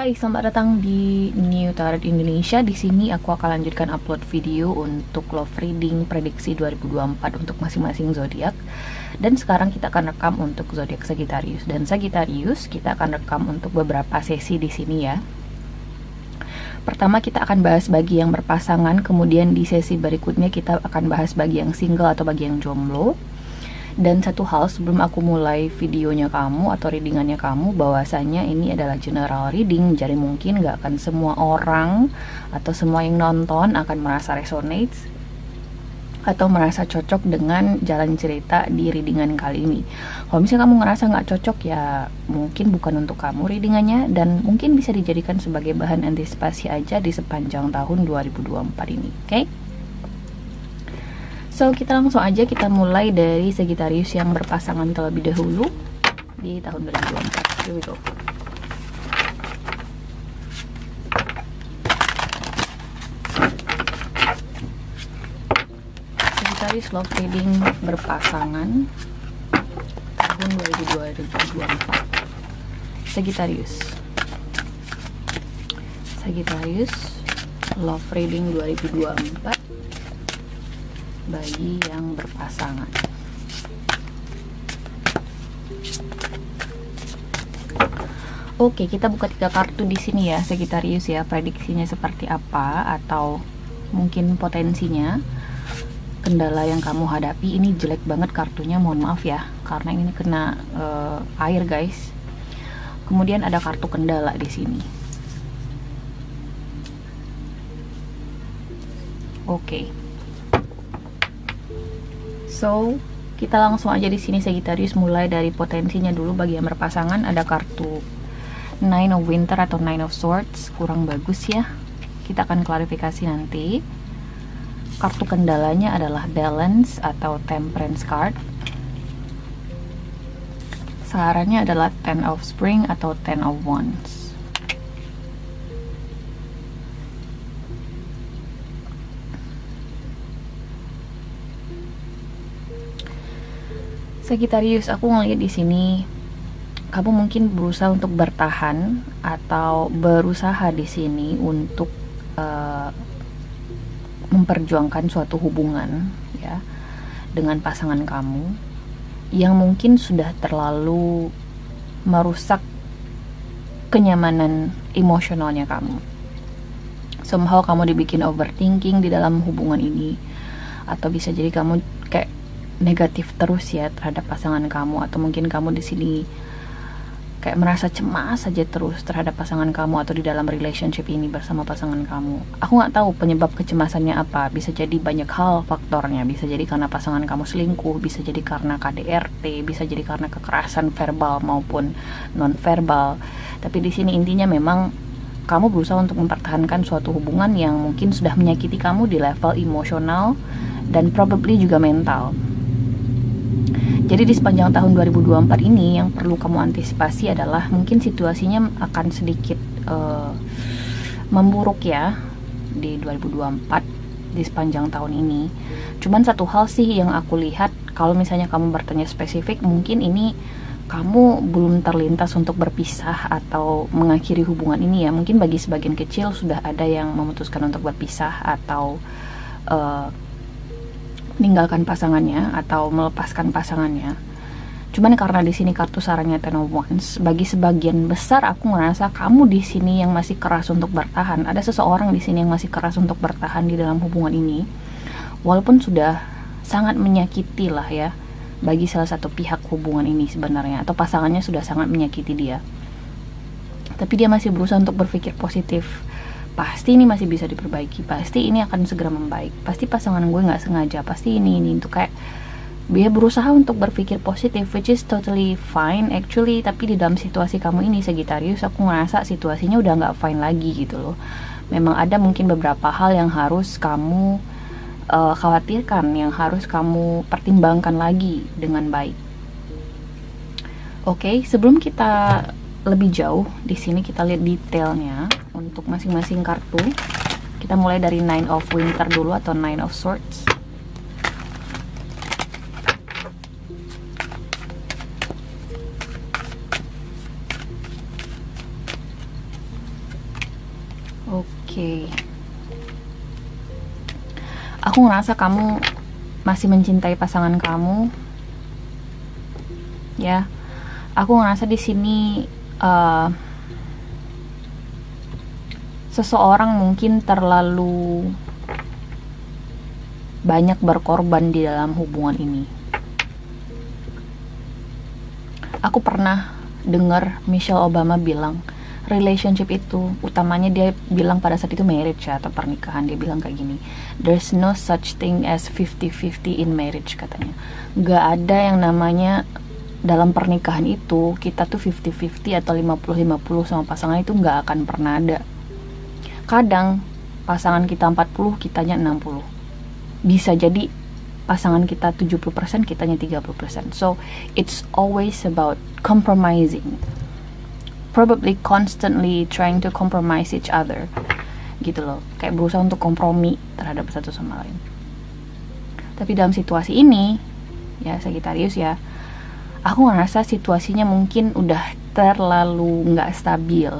Hai, selamat datang di New Tarot Indonesia. Di sini aku akan lanjutkan upload video untuk love reading prediksi 2024 untuk masing-masing zodiak. Dan sekarang kita akan rekam untuk zodiak Sagittarius. Dan Sagittarius kita akan rekam untuk beberapa sesi di sini ya. Pertama kita akan bahas bagi yang berpasangan, kemudian di sesi berikutnya kita akan bahas bagi yang single atau bagi yang jomblo. Dan satu hal sebelum aku mulai videonya kamu atau readingannya kamu, bahwasanya ini adalah general reading, jadi mungkin gak akan semua orang atau semua yang nonton akan merasa resonate atau merasa cocok dengan jalan cerita di readingan kali ini. Kalau misalnya kamu ngerasa gak cocok, ya mungkin bukan untuk kamu readingannya, dan mungkin bisa dijadikan sebagai bahan antisipasi aja di sepanjang tahun 2024 ini, oke? So, kita langsung aja, kita mulai dari Sagittarius yang berpasangan terlebih dahulu di tahun 2024. Here we go. Sagittarius love reading berpasangan tahun 2024. Sagittarius love reading 2024 bagi yang berpasangan. Oke, kita buka 3 kartu di sini ya, Sagittarius ya. Prediksinya seperti apa atau mungkin potensinya, kendala yang kamu hadapi. Ini jelek banget kartunya, mohon maaf ya, karena ini kena air guys. Kemudian ada kartu kendala di sini. Oke. So, kita langsung aja di sini Sagittarius, mulai dari potensinya dulu bagi yang berpasangan. Ada kartu Nine of Winter atau Nine of Swords, kurang bagus ya. Kita akan klarifikasi nanti. Kartu kendalanya adalah Balance atau Temperance card. Sarannya adalah Ten of Spring atau Ten of Wands. Sagittarius, aku ngeliat di sini kamu mungkin berusaha untuk bertahan atau berusaha di sini untuk memperjuangkan suatu hubungan ya dengan pasangan kamu yang mungkin sudah terlalu merusak kenyamanan emosionalnya kamu. Somehow kamu dibikin overthinking di dalam hubungan ini, atau bisa jadi kamu kayak negatif terus ya terhadap pasangan kamu, atau mungkin kamu di sini kayak merasa cemas saja terus terhadap pasangan kamu atau di dalam relationship ini bersama pasangan kamu. Aku nggak tahu penyebab kecemasannya apa. Bisa jadi banyak hal faktornya. Bisa jadi karena pasangan kamu selingkuh, bisa jadi karena KDRT, bisa jadi karena kekerasan verbal maupun non verbal. Tapi di sini intinya memang kamu berusaha untuk mempertahankan suatu hubungan yang mungkin sudah menyakiti kamu di level emosional dan probably juga mental. Jadi di sepanjang tahun 2024 ini yang perlu kamu antisipasi adalah mungkin situasinya akan sedikit memburuk ya di 2024 di sepanjang tahun ini. Cuman satu hal sih yang aku lihat, kalau misalnya kamu bertanya spesifik, mungkin ini kamu belum terlintas untuk berpisah atau mengakhiri hubungan ini ya. Mungkin bagi sebagian kecil sudah ada yang memutuskan untuk berpisah atau meninggalkan pasangannya atau melepaskan pasangannya. Cuman karena di sini kartu sarannya Ten of Wands, bagi sebagian besar aku ngerasa kamu di sini yang masih keras untuk bertahan. Ada seseorang di sini yang masih keras untuk bertahan di dalam hubungan ini, walaupun sudah sangat menyakiti lah ya bagi salah satu pihak hubungan ini sebenarnya, atau pasangannya sudah sangat menyakiti dia. Tapi dia masih berusaha untuk berpikir positif. Pasti ini masih bisa diperbaiki, pasti ini akan segera membaik, pasti pasangan gue nggak sengaja, pasti ini untuk kayak dia berusaha untuk berpikir positif, which is totally fine actually. Tapi di dalam situasi kamu ini Sagittarius, aku ngerasa situasinya udah nggak fine lagi gitu loh. Memang ada mungkin beberapa hal yang harus kamu khawatirkan, yang harus kamu pertimbangkan lagi dengan baik. Oke, sebelum kita lebih jauh di sini kita lihat detailnya untuk masing-masing kartu. Kita mulai dari Nine of Winter dulu atau Nine of Swords. Oke. Aku ngerasa kamu masih mencintai pasangan kamu. Ya. Aku ngerasa di sini seseorang mungkin terlalu banyak berkorban di dalam hubungan ini. Aku pernah dengar Michelle Obama bilang, relationship itu, utamanya dia bilang pada saat itu marriage ya, atau pernikahan, dia bilang kayak gini, there's no such thing as 50-50 in marriage, katanya. Gak ada yang namanya dalam pernikahan itu kita tuh 50-50 atau 50-50 sama pasangan, itu gak akan pernah ada. Kadang pasangan kita 40, kitanya 60. Bisa jadi pasangan kita 70%, kitanya 30%. So it's always about compromising, probably constantly trying to compromise each other, gitu loh, kayak berusaha untuk kompromi terhadap satu sama lain. Tapi dalam situasi ini ya, Sagittarius ya, aku ngerasa situasinya mungkin udah terlalu nggak stabil,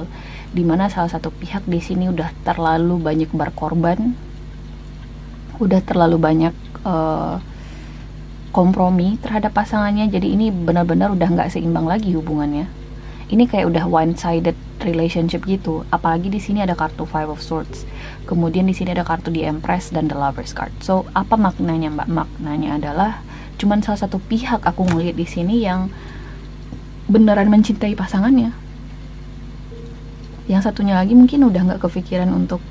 dimana salah satu pihak di sini udah terlalu banyak berkorban, udah terlalu banyak kompromi terhadap pasangannya. Jadi ini benar-benar udah nggak seimbang lagi hubungannya. Ini kayak udah one-sided relationship gitu. Apalagi di sini ada kartu Five of Swords. Kemudian di sini ada kartu The Empress dan The Lovers card. So apa maknanya, Mbak? Maknanya adalah cuman salah satu pihak aku ngeliat di sini yang beneran mencintai pasangannya. Yang satunya lagi mungkin udah nggak kepikiran untuk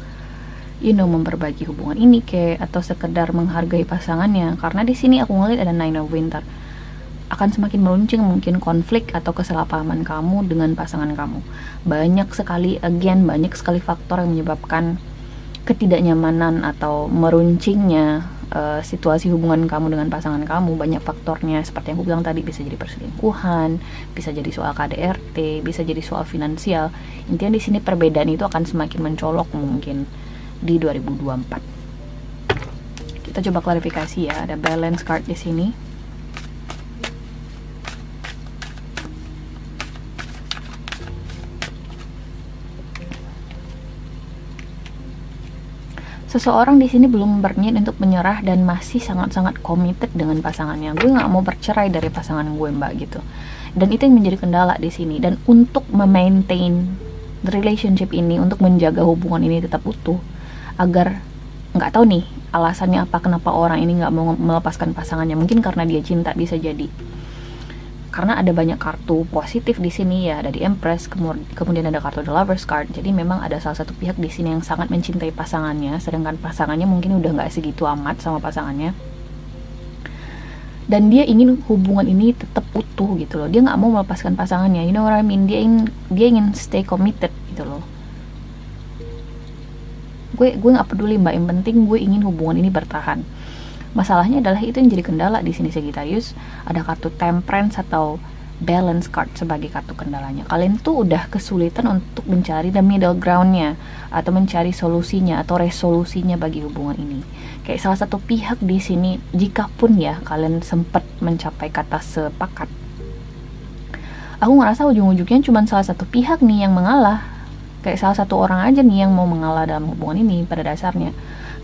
memperbaiki hubungan ini atau sekedar menghargai pasangannya. Karena di sini aku ngeliat ada Nine of Winter. Akan semakin meruncing mungkin konflik atau kesalahpahaman kamu dengan pasangan kamu. Banyak sekali faktor yang menyebabkan ketidaknyamanan atau meruncingnya situasi hubungan kamu dengan pasangan kamu. Banyak faktornya, seperti yang aku bilang tadi, bisa jadi perselingkuhan, bisa jadi soal KDRT, bisa jadi soal finansial. Intinya di sini perbedaan itu akan semakin mencolok mungkin di 2024. Kita coba klarifikasi ya. Ada balance card di sini. Seseorang di sini belum berniat untuk menyerah dan masih sangat-sangat committed dengan pasangannya. Gue nggak mau bercerai dari pasangan gue, Mbak, gitu. Dan itu yang menjadi kendala di sini. Dan untuk memaintain relationship ini, untuk menjaga hubungan ini tetap utuh, agar nggak tahu nih alasannya apa, kenapa orang ini nggak mau melepaskan pasangannya. Mungkin karena dia cinta, bisa jadi. Karena ada banyak kartu positif di sini ya, ada di Empress, kemudian ada kartu The Lovers card. Jadi memang ada salah satu pihak di sini yang sangat mencintai pasangannya, sedangkan pasangannya mungkin udah nggak segitu amat sama pasangannya. Dan dia ingin hubungan ini tetap utuh gitu loh. Dia nggak mau melepaskan pasangannya. You know what I mean? Dia ingin stay committed gitu loh. Gue nggak peduli, Mbak, yang penting gue ingin hubungan ini bertahan. Masalahnya adalah itu yang jadi kendala di sini, Sagittarius. Ada kartu Temperance atau Balance card sebagai kartu kendalanya. Kalian tuh udah kesulitan untuk mencari the middle groundnya, atau mencari solusinya atau resolusinya bagi hubungan ini. Kayak salah satu pihak di sini, jikapun ya kalian sempat mencapai kata sepakat, aku ngerasa ujung-ujungnya cuma salah satu pihak nih yang mengalah. Kayak salah satu orang aja nih yang mau mengalah dalam hubungan ini pada dasarnya.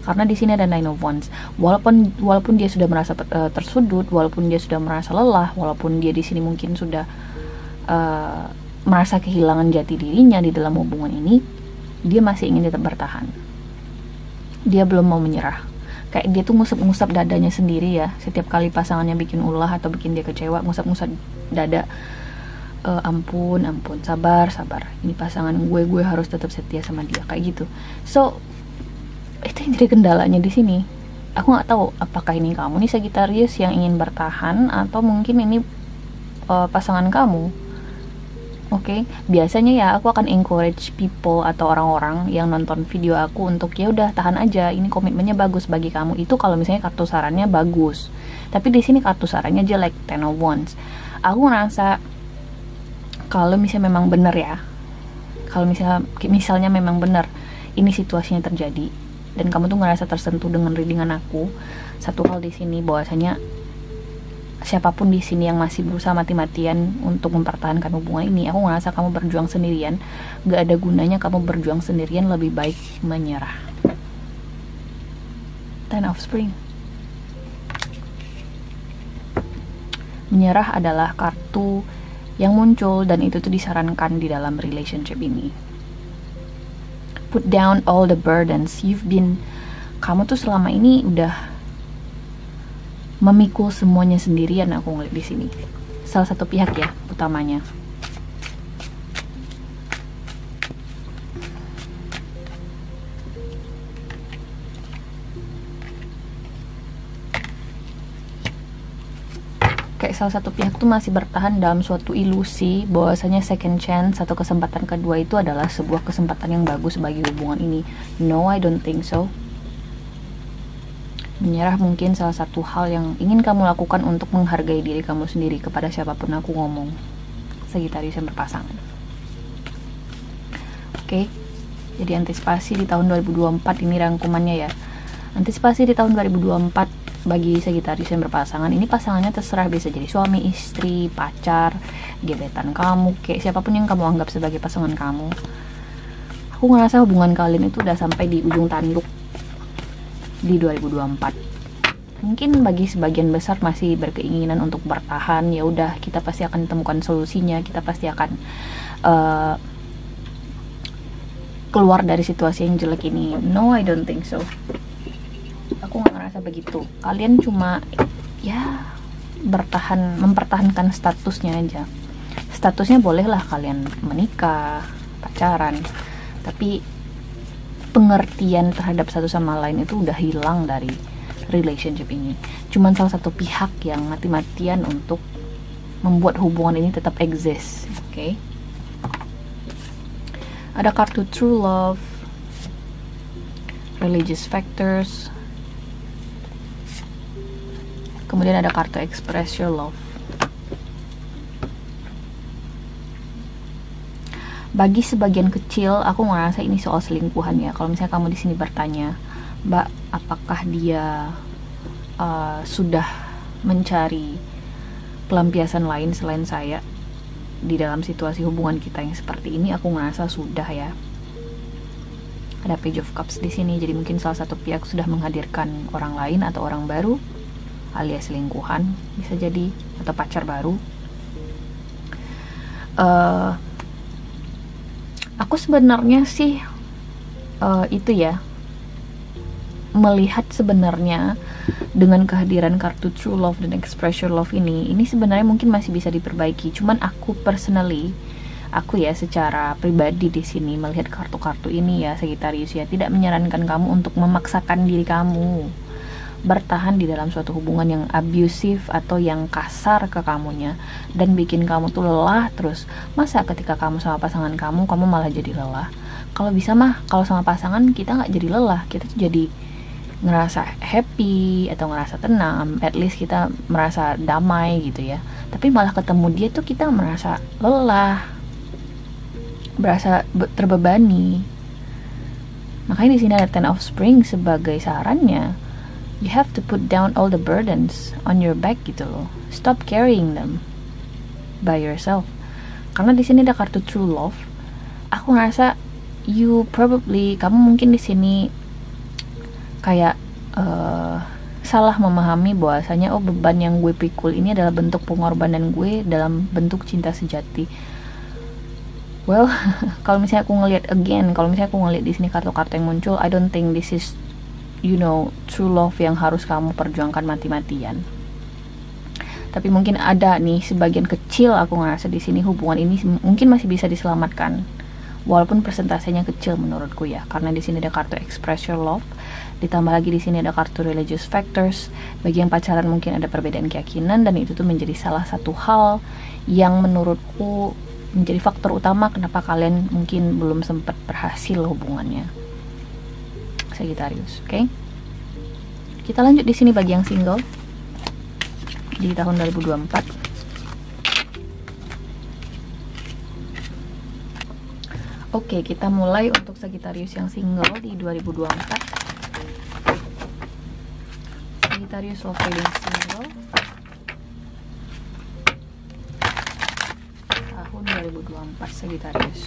Karena di sini ada Nine of Wands. Walaupun dia sudah merasa tersudut, walaupun dia sudah merasa lelah, walaupun dia di sini mungkin sudah merasa kehilangan jati dirinya di dalam hubungan ini, dia masih ingin tetap bertahan. Dia belum mau menyerah. Kayak dia tuh ngusap-ngusap dadanya sendiri ya. Setiap kali pasangannya bikin ulah atau bikin dia kecewa, ngusap-ngusap dada. Ampun, sabar. Ini pasangan gue harus tetap setia sama dia, kayak gitu. So itu yang jadi kendalanya di sini. Aku nggak tahu apakah ini kamu nih Sagittarius yang ingin bertahan, atau mungkin ini pasangan kamu. Oke, biasanya ya aku akan encourage people atau orang-orang yang nonton video aku untuk ya udah tahan aja, ini komitmennya bagus bagi kamu. Itu kalau misalnya kartu sarannya bagus. Tapi di sini kartu sarannya jelek, Ten of Wands. Aku ngerasa kalau misalnya memang benar ya, kalau misalnya memang benar ini situasinya terjadi dan kamu tuh ngerasa tersentuh dengan readingan aku, satu hal di sini bahwasanya siapapun di sini yang masih berusaha mati-matian untuk mempertahankan hubungan ini, aku ngerasa kamu berjuang sendirian. Gak ada gunanya kamu berjuang sendirian, lebih baik menyerah. Ten of Spring. Menyerah adalah kartu yang muncul, dan itu tuh disarankan di dalam relationship ini. Put down all the burdens. Kamu tuh selama ini udah memikul semuanya sendirian, aku ngeliat di sini. Salah satu pihak ya, utamanya. Kayak salah satu pihak tuh masih bertahan dalam suatu ilusi bahwasanya second chance atau kesempatan kedua itu adalah sebuah kesempatan yang bagus bagi hubungan ini. No, I don't think so. Menyerah mungkin salah satu hal yang ingin kamu lakukan untuk menghargai diri kamu sendiri kepada siapapun aku ngomong. Sagittarius yang berpasangan. Oke, jadi antisipasi di tahun 2024 ini rangkumannya ya. Antisipasi di tahun 2024 bagi Sagittarius yang berpasangan. Ini pasangannya terserah, bisa jadi suami, istri, pacar, gebetan kamu, kayak siapapun yang kamu anggap sebagai pasangan kamu. Aku ngerasa hubungan kalian itu udah sampai di ujung tanduk di 2024. Mungkin bagi sebagian besar masih berkeinginan untuk bertahan, ya udah, kita pasti akan temukan solusinya, kita pasti akan keluar dari situasi yang jelek ini. No, I don't think so. Aku nggak ngerasa begitu. Kalian cuma ya mempertahankan statusnya aja. Statusnya bolehlah kalian menikah, pacaran, tapi pengertian terhadap satu sama lain itu udah hilang dari relationship ini. Cuman salah satu pihak yang mati-matian untuk membuat hubungan ini tetap eksis. Oke. Ada kartu True Love, Religious Factors, kemudian ada kartu Express Your Love. Bagi sebagian kecil, aku ngerasa ini soal selingkuhan ya. Kalau misalnya kamu di sini bertanya, Mbak, apakah dia sudah mencari pelampiasan lain selain saya di dalam situasi hubungan kita yang seperti ini? Aku ngerasa sudah ya. Ada Page of Cups di sini, jadi mungkin salah satu pihak sudah menghadirkan orang lain atau orang baru, alias selingkuhan bisa jadi, atau pacar baru. Aku sebenarnya sih itu ya, melihat sebenarnya dengan kehadiran kartu True Love dan Express Your Love ini sebenarnya mungkin masih bisa diperbaiki. Cuman aku ya secara pribadi di sini melihat kartu-kartu ini ya, Sagittarius ya, tidak menyarankan kamu untuk memaksakan diri kamu bertahan di dalam suatu hubungan yang abusif atau yang kasar ke kamunya dan bikin kamu tuh lelah terus. Masa ketika kamu sama pasangan kamu malah jadi lelah? Kalau bisa mah, kalau sama pasangan kita nggak jadi lelah, kita tuh jadi ngerasa happy atau ngerasa tenang, at least kita merasa damai gitu ya. Tapi malah ketemu dia tuh kita merasa lelah, berasa terbebani. Makanya di sini ada Ten of Spring sebagai sarannya. You have to put down all the burdens on your back gitu loh. Stop carrying them by yourself. Karena di sini ada kartu True Love. Aku ngerasa kamu mungkin di sini kayak salah memahami bahwasanya beban yang gue pikul ini adalah bentuk pengorbanan gue dalam bentuk cinta sejati. Well, kalau misalnya aku ngelihat di sini kartu-kartu yang muncul, I don't think this is true love yang harus kamu perjuangkan mati-matian. Tapi mungkin ada nih sebagian kecil, aku ngerasa di sini hubungan ini mungkin masih bisa diselamatkan, walaupun persentasenya kecil menurutku ya. Karena di sini ada kartu Express Your Love, ditambah lagi di sini ada kartu Religious Factors. Bagi yang pacaran mungkin ada perbedaan keyakinan, dan itu tuh menjadi salah satu hal yang menurutku menjadi faktor utama kenapa kalian mungkin belum sempat berhasil hubungannya, Sagittarius. Oke. Kita lanjut di sini bagi yang single di tahun 2024. Oke, kita mulai untuk Sagittarius yang single di 2024. Sagittarius love reading single. 2024 Sagittarius.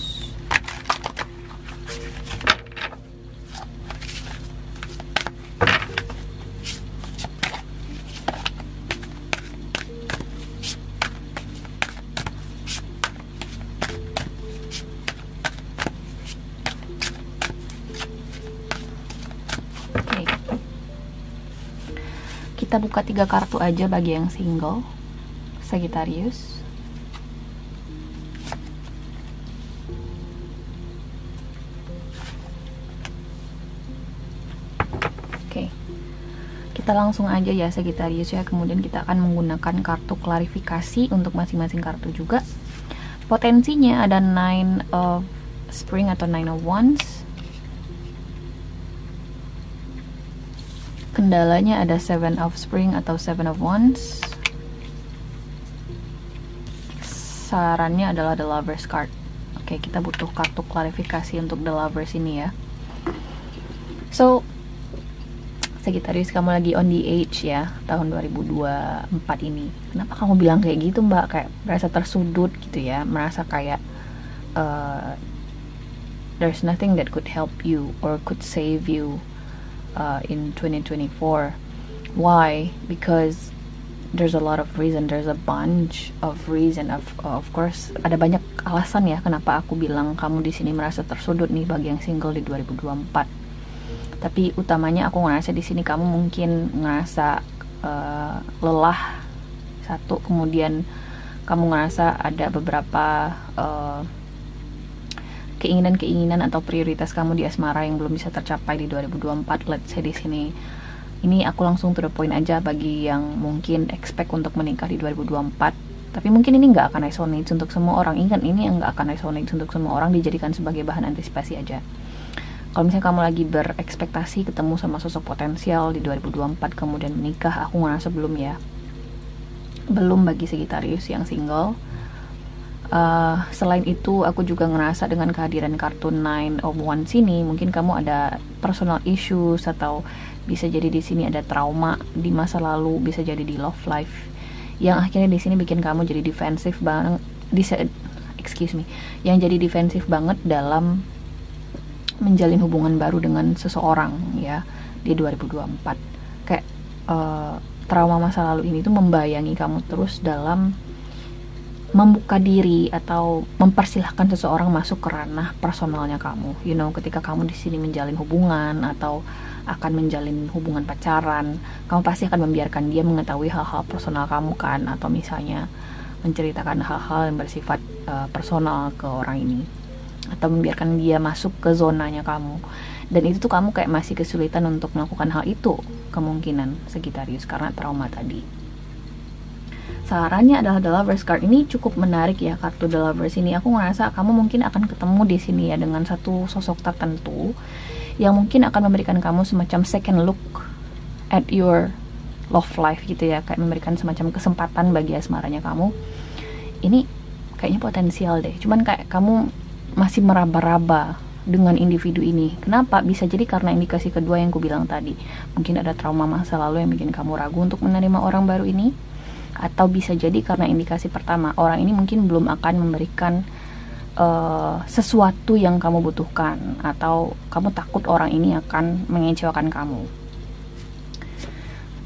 Kita buka 3 kartu aja bagi yang single Sagittarius. Oke, kita langsung aja ya Sagittarius ya. Kemudian kita akan menggunakan kartu klarifikasi untuk masing-masing kartu juga. Potensinya ada 9 of Spring atau 9 of Wands. Kendalanya ada 7 of Spring atau 7 of Wands. Sarannya adalah The Lovers card. Oke, kita butuh kartu klarifikasi untuk The Lovers ini ya. So, Sagittarius, kamu lagi on the edge ya, tahun 2024 ini. Kenapa kamu bilang kayak gitu, Mbak? Kayak merasa tersudut gitu ya, merasa kayak there's nothing that could help you or could save you in 2024. Why? Because there's a lot of reason, there's a bunch of reason. Of course, ada banyak alasan ya kenapa aku bilang kamu di sini merasa tersudut nih bagi yang single di 2024. Tapi utamanya aku ngerasa di sini kamu mungkin ngerasa lelah satu, kemudian kamu ngerasa ada beberapa keinginan-keinginan atau prioritas kamu di asmara yang belum bisa tercapai di 2024. Let's say di sini. Ini aku langsung to the point aja bagi yang mungkin expect untuk menikah di 2024. Tapi mungkin ini nggak akan resonate untuk semua orang. Ingat, ini yang nggak akan resonate untuk semua orang, dijadikan sebagai bahan antisipasi aja. Kalau misalnya kamu lagi berekspektasi ketemu sama sosok potensial di 2024 kemudian menikah, aku ngerasa belum ya. Belum bagi Sagittarius yang single. Selain itu, aku juga ngerasa dengan kehadiran kartu 9 of Wands ini, mungkin kamu ada personal issues atau bisa jadi di sini ada trauma di masa lalu, bisa jadi di love life yang akhirnya di sini bikin kamu jadi defensif banget, yang jadi defensif banget dalam menjalin hubungan baru dengan seseorang ya di 2024. Kayak trauma masa lalu ini tuh membayangi kamu terus dalam membuka diri atau mempersilahkan seseorang masuk ke ranah personalnya kamu. You know, ketika kamu di sini menjalin hubungan atau akan menjalin hubungan pacaran, kamu pasti akan membiarkan dia mengetahui hal-hal personal kamu kan, atau misalnya menceritakan hal-hal yang bersifat personal ke orang ini, atau membiarkan dia masuk ke zonanya kamu. Dan itu tuh kamu kayak masih kesulitan untuk melakukan hal itu, kemungkinan Sagittarius, karena trauma tadi. Sarannya adalah The Lovers card. Ini cukup menarik ya, kartu The Lovers ini. Aku ngerasa kamu mungkin akan ketemu di sini ya dengan satu sosok tertentu yang mungkin akan memberikan kamu semacam second look at your love life gitu ya, kayak memberikan semacam kesempatan bagi asmaranya kamu. Ini kayaknya potensial deh. Cuman kayak kamu masih meraba-raba dengan individu ini. Kenapa? Bisa jadi karena indikasi kedua yang ku bilang tadi. Mungkin ada trauma masa lalu yang bikin kamu ragu untuk menerima orang baru ini. Atau bisa jadi karena indikasi pertama, orang ini mungkin belum akan memberikan sesuatu yang kamu butuhkan, atau kamu takut orang ini akan mengecewakan kamu.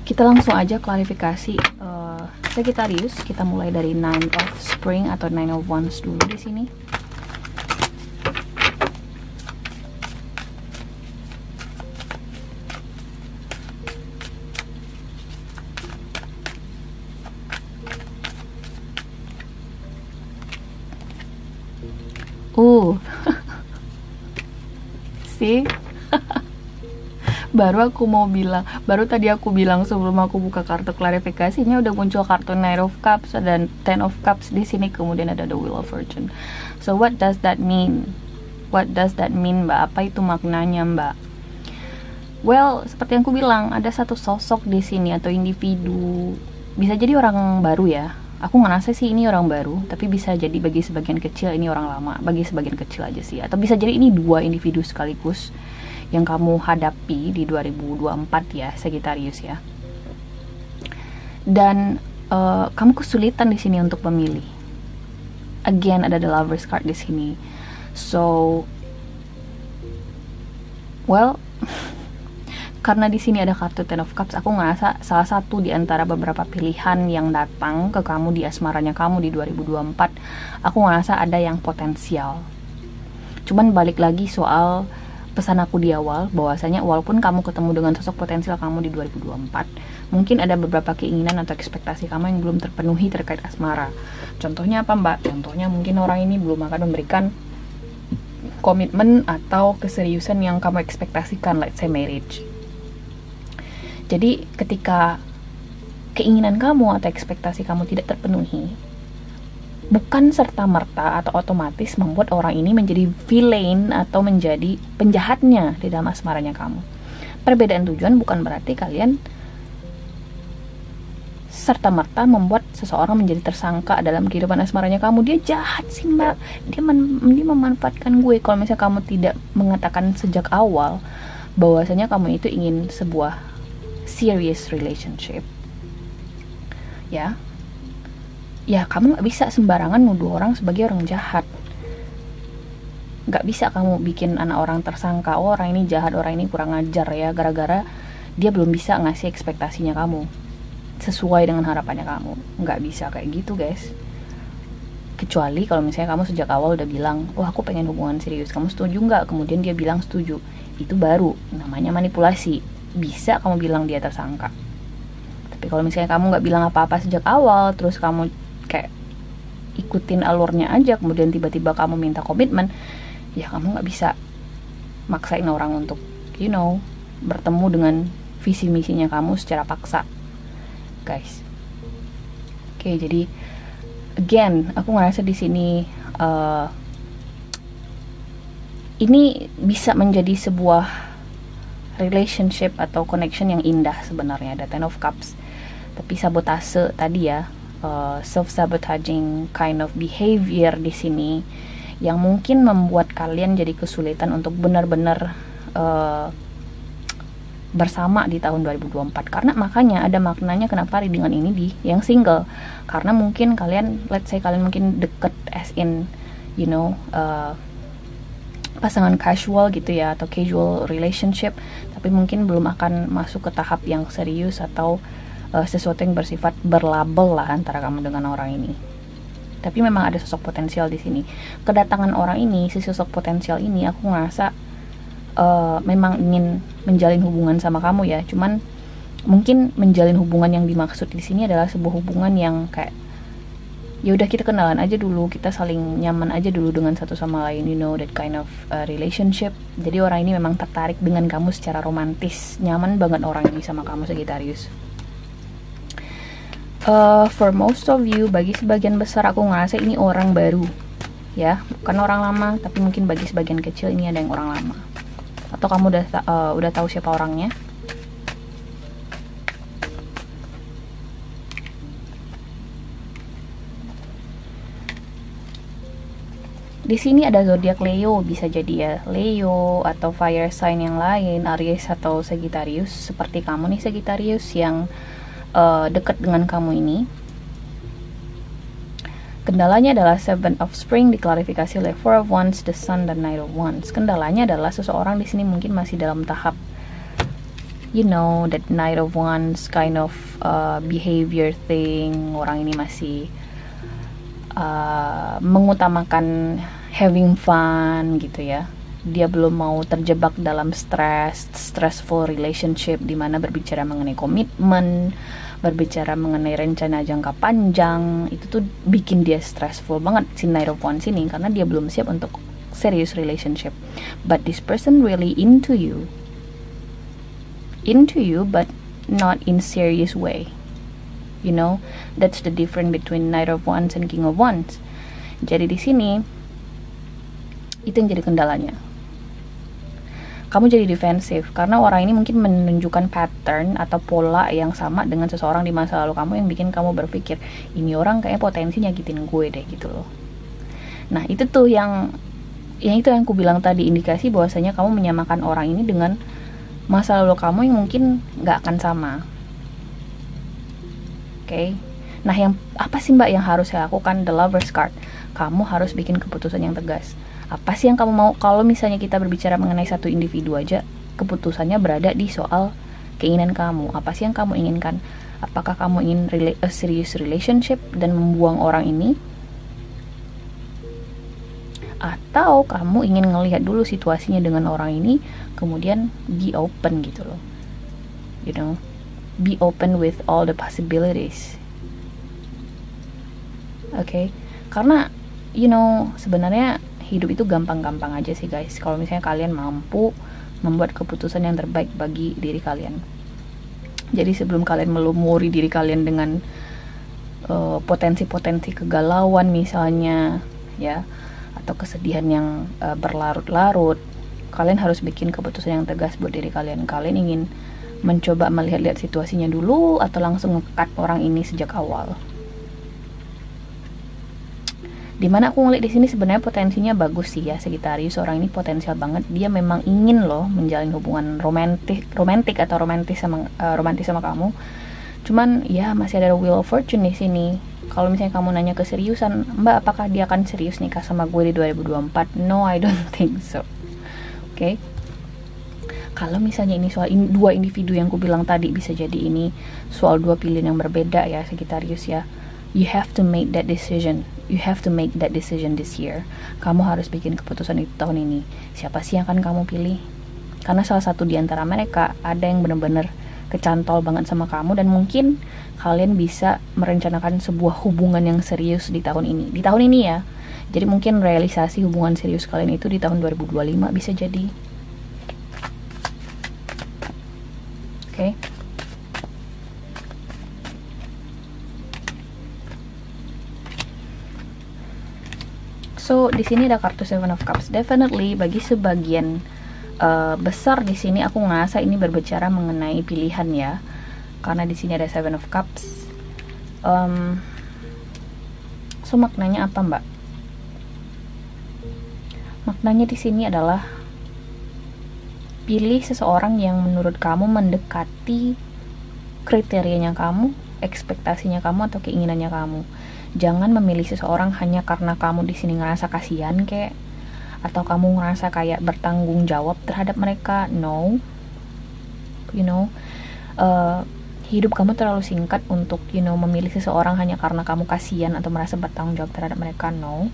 Kita langsung aja klarifikasi Sagittarius. Kita mulai dari 9 of Spring atau 9 of Wands dulu di sini. See? Baru tadi aku bilang sebelum aku buka kartu klarifikasinya udah muncul kartu Knight of Cups dan 10 of Cups di sini, kemudian ada the Wheel of Fortune. So what does that mean? What does that mean, Mbak? Apa itu maknanya, Mbak? Well, seperti yang aku bilang, ada satu sosok di sini atau individu, bisa jadi orang baru ya. Aku ngerasa sih ini orang baru, tapi bisa jadi bagi sebagian kecil ini orang lama, bagi sebagian kecil aja sih. Atau bisa jadi ini dua individu sekaligus yang kamu hadapi di 2024 ya, Sagittarius ya. Dan kamu kesulitan di sini untuk memilih. again ada the lovers card di sini. So, well, karena di sini ada kartu Ten of Cups, aku ngerasa salah satu di antara beberapa pilihan yang datang ke kamu di asmaranya kamu di 2024, aku ngerasa ada yang potensial. Cuman balik lagi soal pesan aku di awal, bahwasanya walaupun kamu ketemu dengan sosok potensial kamu di 2024, mungkin ada beberapa keinginan atau ekspektasi kamu yang belum terpenuhi terkait asmara. Contohnya apa, Mbak? Contohnya mungkin orang ini belum akan memberikan komitmen atau keseriusan yang kamu ekspektasikan, let's say marriage. Jadi ketika keinginan kamu atau ekspektasi kamu tidak terpenuhi, bukan serta-merta atau otomatis membuat orang ini menjadi villain atau menjadi penjahatnya di dalam asmaranya kamu. Perbedaan tujuan bukan berarti kalian serta-merta membuat seseorang menjadi tersangka dalam kehidupan asmaranya kamu. Dia jahat sih, Mbak, dia memanfaatkan gue. Kalau misalnya kamu tidak mengatakan sejak awal bahwasanya kamu itu ingin sebuah serious relationship, ya kamu nggak bisa sembarangan nuduh orang sebagai orang jahat. Nggak bisa kamu bikin anak orang tersangka, oh orang ini jahat, orang ini kurang ajar ya, gara-gara dia belum bisa ngasih ekspektasinya kamu sesuai dengan harapannya kamu. Nggak bisa kayak gitu, guys. Kecuali kalau misalnya kamu sejak awal udah bilang, oh aku pengen hubungan serius, kamu setuju nggak? Kemudian dia bilang setuju, itu baru namanya manipulasi. Bisa kamu bilang dia tersangka. Tapi kalau misalnya kamu nggak bilang apa-apa sejak awal, terus kamu kayak ikutin alurnya aja, kemudian tiba-tiba kamu minta komitmen, ya kamu nggak bisa maksain orang untuk bertemu dengan visi misinya kamu secara paksa, guys. Oke, jadi again aku ngerasa di sini ini bisa menjadi sebuah relationship atau connection yang indah sebenarnya, ada Ten of Cups. Tapi sabotase tadi ya, self-sabotaging kind of behavior di sini yang mungkin membuat kalian jadi kesulitan untuk benar-benar bersama di tahun 2024. Karena makanya ada maknanya kenapa readingan ini di yang single. Karena mungkin kalian, let's say kalian mungkin deket as in pasangan casual gitu ya, atau casual relationship, tapi mungkin belum akan masuk ke tahap yang serius atau sesuatu yang bersifat berlabel lah antara kamu dengan orang ini. Tapi memang ada sosok potensial di sini. Kedatangan orang ini, si sosok potensial ini, aku ngerasa memang ingin menjalin hubungan sama kamu ya. Cuman mungkin menjalin hubungan yang dimaksud di sini adalah sebuah hubungan yang kayak ya udah kita kenalan aja dulu, kita saling nyaman aja dulu dengan satu sama lain, that kind of relationship. Jadi orang ini memang tertarik dengan kamu secara romantis, nyaman banget orang ini sama kamu, Sagittarius. For most of you, bagi sebagian besar aku ngerasa ini orang baru ya, bukan orang lama, tapi mungkin bagi sebagian kecil ini ada yang orang lama. Atau kamu udah tahu siapa orangnya. Di sini ada zodiak Leo, bisa jadi ya Leo atau fire sign yang lain, Aries atau Sagittarius, seperti kamu nih Sagittarius yang dekat dengan kamu ini. Kendalanya adalah Seven of Spring diklarifikasi oleh Four of Wands, The Sun, dan Knight of Wands. Kendalanya adalah seseorang di sini mungkin masih dalam tahap that Knight of Wands kind of behavior thing. Orang ini masih mengutamakan having fun gitu ya. Dia belum mau terjebak dalam stressful relationship di mana berbicara mengenai komitmen, berbicara mengenai rencana jangka panjang. Itu tuh bikin dia stressful banget si Knight of Wands ini, karena dia belum siap untuk serious relationship. But this person really into you but not in serious way. That's the difference between Knight of Wands and King of Wands. Jadi di sini itu yang jadi kendalanya. Kamu jadi defensif karena orang ini mungkin menunjukkan pattern atau pola yang sama dengan seseorang di masa lalu kamu, yang bikin kamu berpikir ini orang kayaknya potensi nyakitin gue deh gitu loh. Nah itu tuh yang itu yang aku bilang tadi, indikasi bahwasanya kamu menyamakan orang ini dengan masa lalu kamu yang mungkin nggak akan sama. Oke. Nah, yang apa sih Mbak yang harus saya lakukan? The Lovers card. kamu harus bikin keputusan yang tegas. Apa sih yang kamu mau? Kalau misalnya kita berbicara mengenai satu individu aja, keputusannya berada di soal keinginan kamu. Apa sih yang kamu inginkan? Apakah kamu ingin a serious relationship dan membuang orang ini? Atau kamu ingin ngelihat dulu situasinya dengan orang ini, kemudian be open gitu loh. You know, be open with all the possibilities. Okay? Karena, you know, sebenarnya hidup itu gampang-gampang aja sih guys. Kalau misalnya kalian mampu membuat keputusan yang terbaik bagi diri kalian. Jadi sebelum kalian melumuri diri kalian dengan potensi-potensi kegalauan misalnya, ya, atau kesedihan yang berlarut-larut, kalian harus bikin keputusan yang tegas buat diri kalian. Kalian ingin mencoba melihat-lihat situasinya dulu atau langsung nge-cut orang ini sejak awal. Dimana aku ngeliat di sini sebenarnya potensinya bagus sih ya, Sagittarius. Orang ini potensial banget. Dia memang ingin loh menjalin hubungan romantis sama kamu. Cuman ya masih ada wheel of fortune di sini. Kalau misalnya kamu nanya keseriusan, Mbak, apakah dia akan serius nikah sama gue di 2024? No, I don't think so. Oke. Kalau misalnya ini soal dua individu yang aku bilang tadi, bisa jadi ini soal dua pilihan yang berbeda ya, Sagittarius ya. You have to make that decision. You have to make that decision this year. Kamu harus bikin keputusan itu tahun ini. Siapa sih yang akan kamu pilih? Karena salah satu di antara mereka ada yang benar-benar kecantol banget sama kamu, dan mungkin kalian bisa merencanakan sebuah hubungan yang serius di tahun ini. Di tahun ini ya. Jadi mungkin realisasi hubungan serius kalian itu di tahun 2025 bisa jadi. Oke. So, di sini ada kartu Seven of Cups. Definitely bagi sebagian besar di sini aku ngerasa ini berbicara mengenai pilihan ya. Karena di sini ada Seven of Cups. So maknanya apa, Mbak? Maknanya di sini adalah pilih seseorang yang menurut kamu mendekati kriterianya kamu, ekspektasinya kamu atau keinginannya kamu. Jangan memilih seseorang hanya karena kamu di sini ngerasa kasihan kayak, atau kamu ngerasa kayak bertanggung jawab terhadap mereka. No, you know, hidup kamu terlalu singkat untuk memilih seseorang hanya karena kamu kasihan atau merasa bertanggung jawab terhadap mereka. No.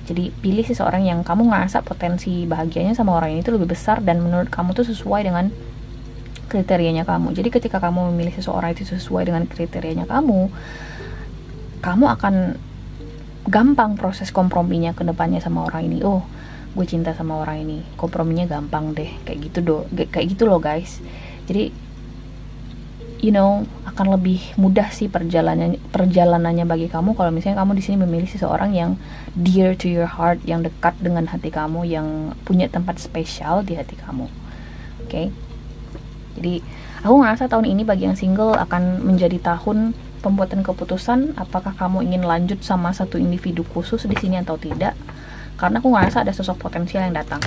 Jadi pilih seseorang yang kamu ngerasa potensi bahagianya sama orang ini tuh lebih besar dan menurut kamu tuh sesuai dengan kriterianya kamu. Jadi ketika kamu memilih seseorang itu sesuai dengan kriterianya kamu akan gampang proses komprominya ke depannya sama orang ini. Oh, gue cinta sama orang ini, komprominya gampang deh, kayak gitu loh guys. Jadi akan lebih mudah sih perjalanannya bagi kamu kalau misalnya kamu di sini memilih seseorang yang dear to your heart, yang dekat dengan hati kamu, yang punya tempat spesial di hati kamu. Oke. Jadi aku ngerasa tahun ini bagi yang single akan menjadi tahun pembuatan keputusan apakah kamu ingin lanjut sama satu individu khusus di sini atau tidak, karena aku ngerasa ada sosok potensial yang datang.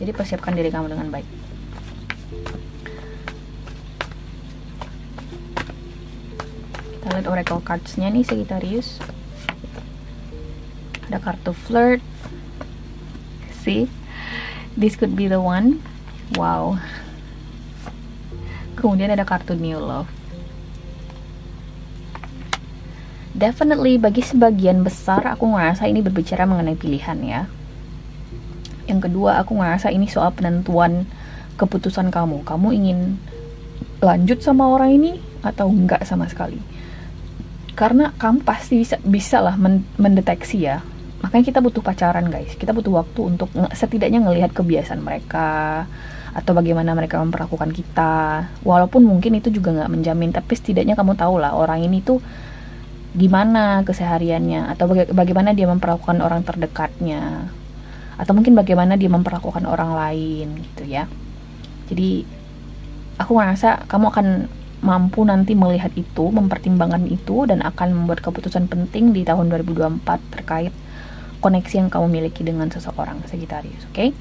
Jadi persiapkan diri kamu dengan baik. Kita lihat oracle cards-nya nih Sagittarius. Ada kartu flirt. See, this could be the one. Wow. Kemudian ada kartu new love. Definitely bagi sebagian besar aku ngerasa ini berbicara mengenai pilihan ya. Yang kedua, aku ngerasa ini soal penentuan keputusan kamu. Kamu ingin lanjut sama orang ini atau enggak sama sekali. Karena kamu pasti bisa lah mendeteksi ya. Makanya kita butuh pacaran guys. Kita butuh waktu untuk setidaknya ngelihat kebiasaan mereka atau bagaimana mereka memperlakukan kita. Walaupun mungkin itu juga nggak menjamin, tapi setidaknya kamu tahu lah orang ini tuh gimana kesehariannya, atau bagaimana dia memperlakukan orang terdekatnya, atau mungkin bagaimana dia memperlakukan orang lain gitu ya. Jadi aku ngerasa kamu akan mampu nanti melihat itu, mempertimbangkan itu, dan akan membuat keputusan penting di tahun 2024 terkait koneksi yang kamu miliki dengan seseorang Sagittarius, oke?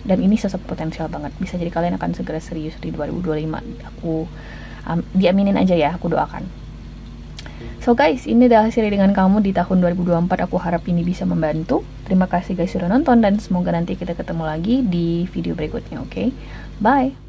Dan ini sosok potensial banget, bisa jadi kalian akan segera serius di 2025. Aku diaminin aja ya, aku doakan. So guys, ini adalah hasil dengan kamu di tahun 2024. Aku harap ini bisa membantu. Terima kasih guys sudah nonton, dan semoga nanti kita ketemu lagi di video berikutnya, oke? Bye!